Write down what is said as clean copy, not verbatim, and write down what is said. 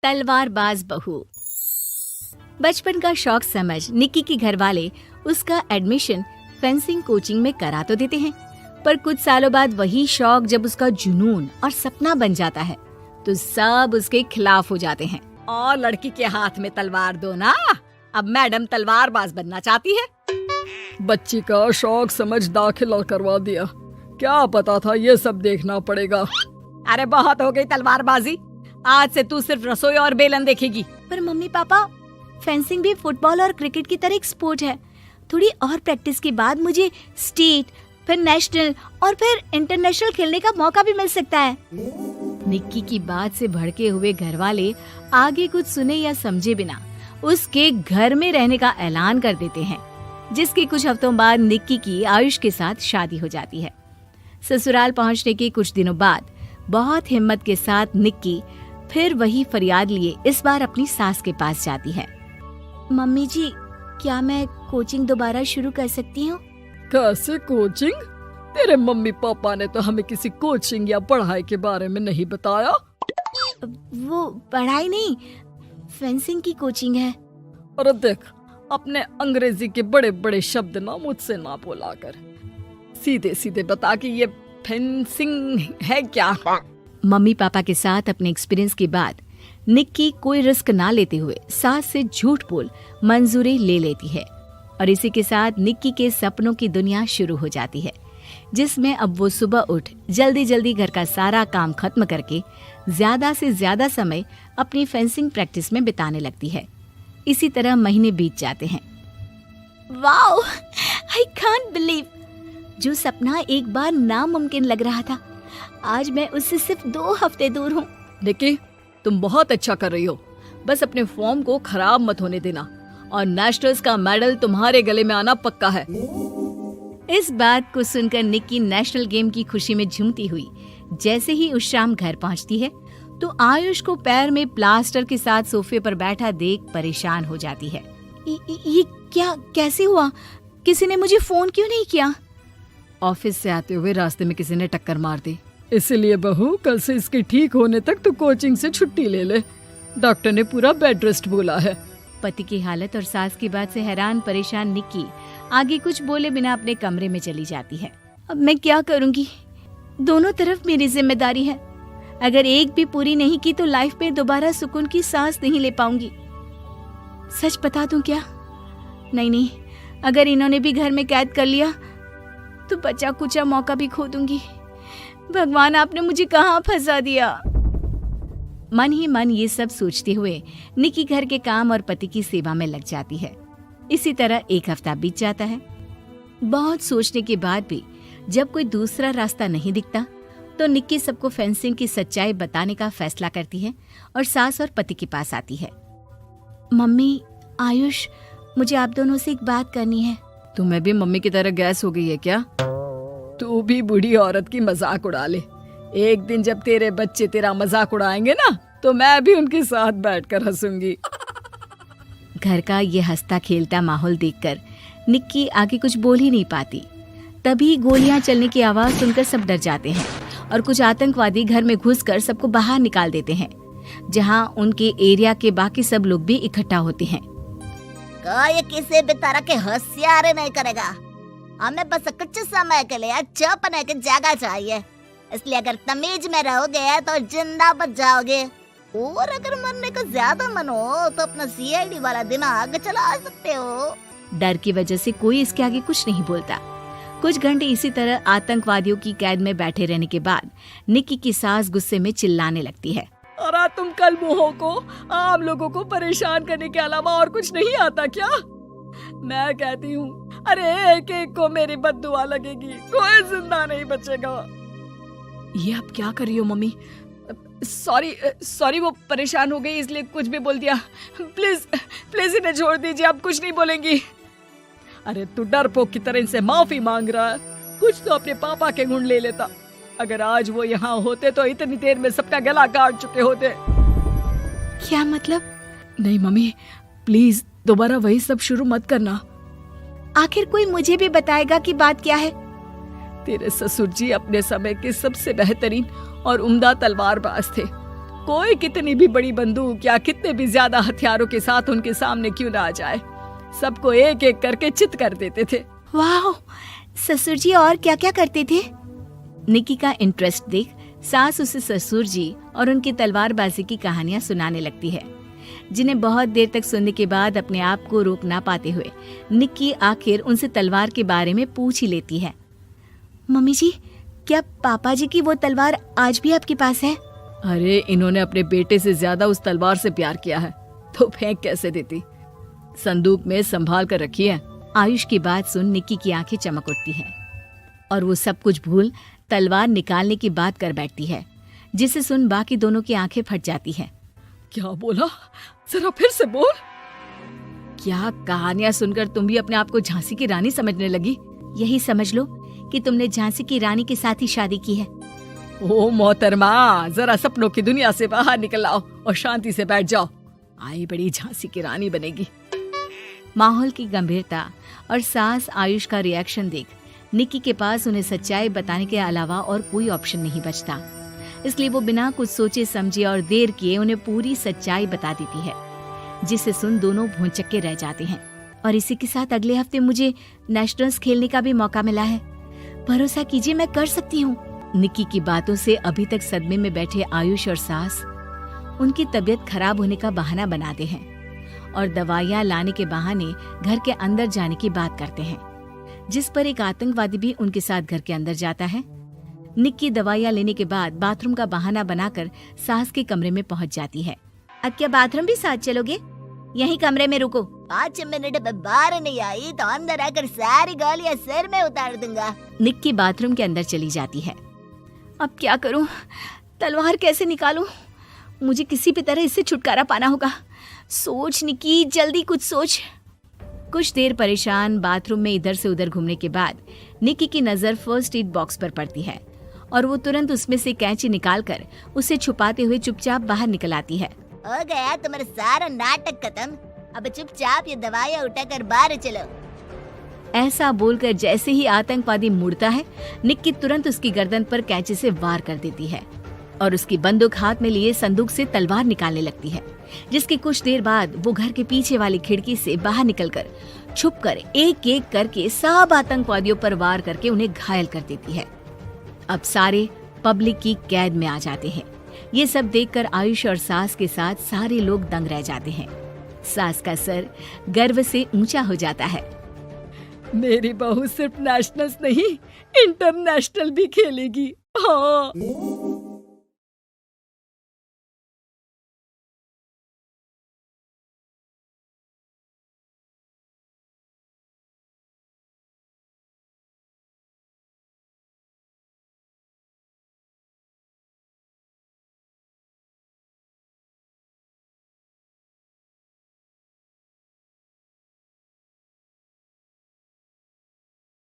तलवारबाज बहू। बचपन का शौक समझ निक्की के घर वाले उसका एडमिशन फेंसिंग कोचिंग में करा तो देते हैं, पर कुछ सालों बाद वही शौक जब उसका जुनून और सपना बन जाता है तो सब उसके खिलाफ हो जाते हैं। और लड़की के हाथ में तलवार दो ना, अब मैडम तलवारबाज बनना चाहती है। बच्ची का शौक समझ दाखिला करवा दिया, क्या पता था ये सब देखना पड़ेगा। अरे बहुत हो गई तलवारबाजी, आज से तू सिर्फ रसोई और बेलन देखेगी। पर मम्मी पापा, फेंसिंग भी फुटबॉल और क्रिकेट की तरह एक स्पोर्ट है। थोड़ी और प्रैक्टिस के बाद मुझे स्टेट, फिर नेशनल और फिर इंटरनेशनल खेलने का मौका भी मिल सकता है। निक्की की बात से भड़के हुए घर वाले आगे कुछ सुने या समझे बिना उसके घर में रहने का ऐलान कर देते हैं, जिसके कुछ हफ्तों बाद निक्की की आयुष के साथ शादी हो जाती है। ससुराल पहुंचने के कुछ दिनों बाद बहुत हिम्मत के साथ निक्की फिर वही फरियाद लिए इस बार अपनी सास के पास जाती है। मम्मी जी, क्या मैं कोचिंग दोबारा शुरू कर सकती हूँ? कैसे कोचिंग? तेरे मम्मी पापा ने तो हमें किसी कोचिंग या पढ़ाई के बारे में नहीं बताया। वो पढ़ाई नहीं, फेंसिंग की कोचिंग है। और देख, अपने अंग्रेजी के बड़े बड़े शब्द ना मुझसे ना बोला कर, सीधे सीधे बता कि ये फेंसिंग है क्या। मम्मी पापा के साथ अपने एक्सपीरियंस के बाद निक्की कोई रिस्क ना लेते हुए सास से झूठ बोल मंजूरी ले लेती है, और इसी के साथ निक्की के सपनों की दुनिया शुरू हो जाती है, जिसमें अब वो सुबह उठ जल्दी जल्दी घर का सारा काम खत्म करके ज्यादा से ज्यादा समय अपनी फेंसिंग प्रैक्टिस में बिताने लगती है। इसी तरह महीने बीत जाते हैं। वाओ, आई कांट बिलीव, जो सपना एक बार नामुमकिन लग रहा था, आज मैं उससे सिर्फ 2 हफ्ते दूर हूँ। निक्की, तुम बहुत अच्छा कर रही हो, बस अपने फॉर्म को खराब मत होने देना, और नेशनल्स का मेडल तुम्हारे गले में आना पक्का है। इस बात को सुनकर निक्की नेशनल गेम की खुशी में झूमती हुई जैसे ही उस शाम घर पहुंचती है तो आयुष को पैर में प्लास्टर के साथ सोफे पर बैठा देख परेशान हो जाती है। ये क्या, कैसे हुआ? किसी ने मुझे फोन क्यों नहीं किया? ऑफिस से आते हुए रास्ते में किसी ने टक्कर मार दी, इसलिए बहू कल से इसके ठीक होने तक तो कोचिंग से छुट्टी ले ले, डॉक्टर ने पूरा बेड रेस्ट बोला है। पति की हालत और सास की बात से हैरान परेशान निक्की आगे कुछ बोले बिना अपने कमरे में चली जाती है। अब मैं क्या करूंगी? दोनों तरफ मेरी जिम्मेदारी है, अगर एक भी पूरी नहीं की तो लाइफ में दोबारा सुकून की सांस नहीं ले पाऊंगी। सच बता दूं क्या? नहीं, अगर इन्होंने भी घर में कैद कर लिया तो बचा कुचा मौका भी खो दूंगी। भगवान, आपने मुझे कहाँ फंसा दिया। मन ही मन ये सब सोचते हुए निक्की घर के काम और पति की सेवा में लग जाती है। इसी तरह 1 हफ्ता बीत जाता है। बहुत सोचने के बाद भी जब कोई दूसरा रास्ता नहीं दिखता तो निक्की सबको फेंसिंग की सच्चाई बताने का फैसला करती है और सास और पति के पास आती है। मम्मी, आयुष, मुझे आप दोनों से एक बात करनी है। तुम्हें भी मम्मी की तरह गैस हो गई है क्या? तू भी बूढ़ी औरत की मजाक उड़ा ले। एक दिन जब तेरे बच्चे तेरा मजाक उड़ाएंगे ना तो मैं भी उनके साथ बैठकर हंसूंगी। घर का ये हंसता खेलता माहौल देखकर निक्की आगे कुछ बोल ही नहीं पाती। तभी गोलियां चलने की आवाज सुनकर सब डर जाते हैं और कुछ आतंकवादी घर में घुसकर सबको बाहर निकाल देते हैं, जहां उनके एरिया के बाकी सब लोग भी इकट्ठा होते हैं। कोई किसी भी तरह के होशियारी नहीं करेगा, हमें बस कुछ समय के लिए चुप रहने की जगह चाहिए, इसलिए अगर तमीज में रहोगे तो जिंदा बच जाओगे, और अगर मरने का ज्यादा मन हो तो अपना सीआईडी वाला दिमाग चला सकते हो। डर की वजह से कोई इसके आगे कुछ नहीं बोलता। कुछ घंटे इसी तरह आतंकवादियों की कैद में बैठे रहने के बाद निक्की की सास गुस्से में चिल्लाने लगती है। अरे तुम कल मुँहों को आम लोगों को परेशान करने के अलावा और कुछ नहीं आता क्या? मैं कहती हूँ, अरे एक एक को मेरी बद्दुआ लगेगी, कोई जिंदा नहीं बचेगा। ये अब क्या कर रही हो मम्मी? सॉरी, वो परेशान हो गई इसलिए कुछ भी बोल दिया। प्लीज इन्हें छोड़ दीजिए, अब कुछ नहीं बोलेंगी। अरे तू डरपोक की तरह इनसे माफी मांग रहा है, कुछ तो अपने पापा के गुण ले लेता। अगर आज वो यहाँ होते तो इतनी देर में सबका गला काट चुके होते। क्या मतलब? नहीं मम्मी, प्लीज दोबारा वही सब शुरू मत करना। आखिर कोई मुझे भी बताएगा कि बात क्या है। तेरे ससुर जी अपने समय के सबसे बेहतरीन और उम्दा तलवारबाज थे। कोई कितनी भी बड़ी बंदूक या कितने भी ज्यादा हथियारों के साथ उनके सामने क्यों ना आ जाए, सबको एक एक करके चित कर देते थे। वाह, ससुर जी और क्या क्या करते थे? निक्की का इंटरेस्ट देख सास उसे ससुर जी और उनकी तलवारबाजी की कहानियां सुनाने लगती है, जिन्हें बहुत देर तक सुनने के बाद अपने आप को रोक ना पाते हुए निक्की आखिर उनसे तलवार के बारे में पूछ ही लेती है। मम्मी जी, क्या पापा जी की वो तलवार आज भी आपके पास है? अरे इन्होंने अपने बेटे से ज्यादा उस तलवार से प्यार किया है तो फेंक कैसे देती, संदूक में संभाल कर रखी है। आयुष की बात सुन निक्की की आंखें चमक उठती हैं और वो सब कुछ भूल तलवार निकालने की बात कर बैठती है, जिसे सुन बाकी दोनों की आंखें फट जाती हैं। क्या बोला, जरा फिर से बोल। क्या कहानियां सुनकर तुम भी अपने आप को झांसी की रानी समझने लगी? यही समझ लो कि तुमने झांसी की रानी के साथ ही शादी की है। ओ मोहतरमा, जरा सपनों की दुनिया से बाहर निकल आओ और शांति से बैठ जाओ, आई बड़ी झांसी की रानी बनेगी। माहौल की गंभीरता और सास आयुष का रिएक्शन देख निक्की के पास उन्हें सच्चाई बताने के अलावा और कोई ऑप्शन नहीं बचता, इसलिए वो बिना कुछ सोचे समझे और देर किए उन्हें पूरी सच्चाई बता देती है, जिसे सुन दोनों भौंचक्के रह जाते हैं। और इसी के साथ अगले हफ्ते मुझे नेशनल्स खेलने का भी मौका मिला है, भरोसा कीजिए मैं कर सकती हूँ। निक्की की बातों से अभी तक सदमे में बैठे आयुष और सास उनकी तबीयत खराब होने का बहाना बनाते हैं और दवाइयाँ लाने के बहाने घर के अंदर जाने की बात करते हैं, जिस पर एक आतंकवादी भी उनके साथ घर के अंदर जाता है। निक्की दवाइयाँ लेने के बाद बाथरूम का बहाना बनाकर सास के कमरे में पहुंच जाती है। अब क्या बाथरूम भी साथ चलोगे? यहीं कमरे में रुको। 5 मिनट में बाहर नहीं आई तो अंदर आकर सारी गालियां सिर में उतार दूंगा। निक्की बाथरूम के अंदर चली जाती है। अब क्या करूं? तलवार कैसे निकालूं? मुझे किसी भी तरह इससे छुटकारा पाना होगा। सोच निक्की, जल्दी कुछ सोच। कुछ देर परेशान बाथरूम में इधर से उधर घूमने के बाद निक्की की नजर फर्स्ट एड बॉक्स पर पड़ती है और वो तुरंत उसमें से कैंची निकालकर उसे छुपाते हुए चुपचाप बाहर निकल आती है। हो गया तुम्हारा सारा नाटक खत्म, अब चुपचाप ये दवाइयाँ उठाकर बाहर चलो। ऐसा बोलकर जैसे ही आतंकवादी मुड़ता है, निक्की तुरंत उसकी गर्दन पर कैंची से वार कर देती है और उसकी बंदूक हाथ में लिए संदूक से तलवार निकालने लगती है, जिसकी कुछ देर बाद वो घर के पीछे वाली खिड़की से बाहर निकलकर छुपकर एक एक करके सब आतंकवादियों पर वार करके उन्हें घायल कर देती है। अब सारे पब्लिक की कैद में आ जाते हैं। ये सब देखकर आयुष और सास के साथ सारे लोग दंग रह जाते हैं। सास का सर गर्व से ऊंचा हो जाता है। मेरी बहू सिर्फ नेशनल्स नहीं, इंटरनेशनल भी खेलेगी। हाँ।